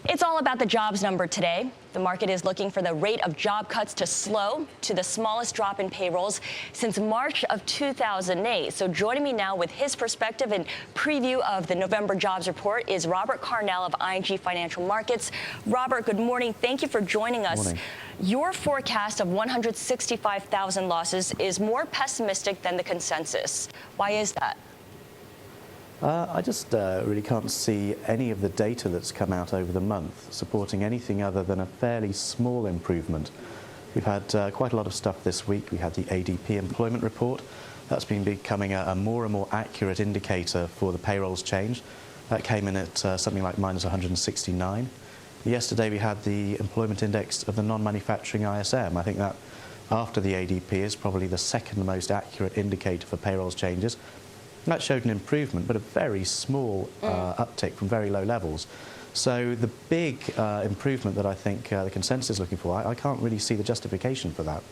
It's all about the jobs number today. The market is looking for the rate of job cuts to slow to the smallest drop in payrolls since March of 2008. So joining me now with his perspective and preview of the November jobs report is Robert Carnell of ING Financial Markets. Robert, good morning. Thank you for joining us. Morning. Your forecast of 165,000 losses is more pessimistic than the consensus. Why is that? I just really can't see any of the data that's come out over the month supporting anything other than a fairly small improvement. We've had quite a lot of stuff this week. We had the ADP employment report. That's been becoming a more and more accurate indicator for the payrolls change. That came in at something like minus 169. Yesterday we had the employment index of the non-manufacturing ISM. I think that after the ADP is probably the second most accurate indicator for payrolls changes. That showed an improvement, but a very small uptick from very low levels. So the big improvement that I think the consensus is looking for, I can't really see the justification for that.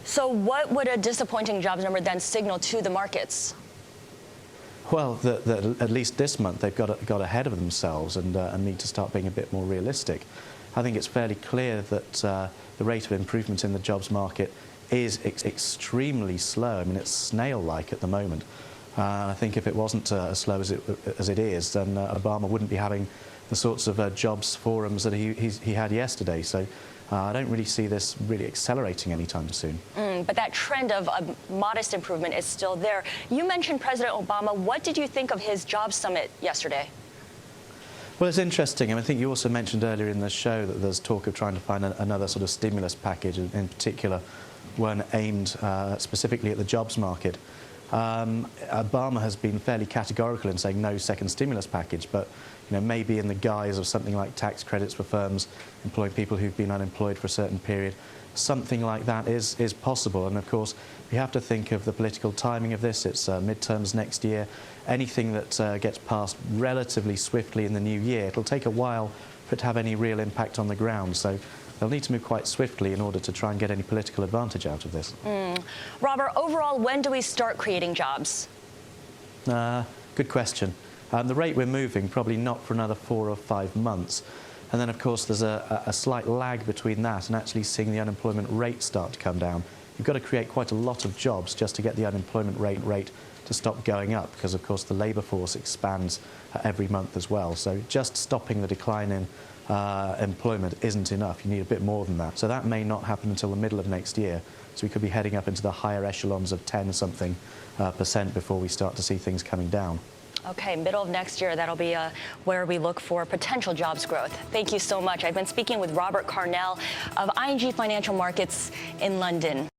So what would a disappointing jobs number then signal to the markets? Well, at least this month they've got ahead of themselves and need to start being a bit more realistic. I think it's fairly clear that the rate of improvement in the jobs market is extremely slow. I mean, it's snail-like at the moment. I think if it wasn't as slow as it is, then Obama wouldn't be having the sorts of jobs forums that he had yesterday. So I don't really see this really accelerating anytime soon. But that trend of a modest improvement is still there. You mentioned President Obama. What did you think of his jobs summit yesterday? Well, it's interesting. I think you also mentioned earlier in the show that there's talk of trying to find another sort of stimulus package, in particular one aimed specifically at the jobs market. Obama has been fairly categorical in saying no second stimulus package, but maybe in the guise of something like tax credits for firms employing people who've been unemployed for a certain period, something like that is possible. And of course, we have to think of the political timing of this. It's midterms next year. Anything that gets passed relatively swiftly in the new year, it'll take a while for it to have any real impact on the ground. So they'll need to move quite swiftly in order to try and get any political advantage out of this. Robert, overall, when do we start creating jobs? Good question. The rate we're moving, probably not for another 4 or 5 months. And then, of course, there's a slight lag between that and actually seeing the unemployment rate start to come down. You've got to create quite a lot of jobs just to get the unemployment rate to stop going up, because, of course, the labour force expands every month as well. So just stopping the decline in employment isn't enough. You need a bit more than that. So that may not happen until the middle of next year. So we could be heading up into the higher echelons of 10-something% before we start to see things coming down. Okay, middle of next year, that'll be where we look for potential jobs growth. Thank you so much. I've been speaking with Robert Carnell of ING Financial Markets in London.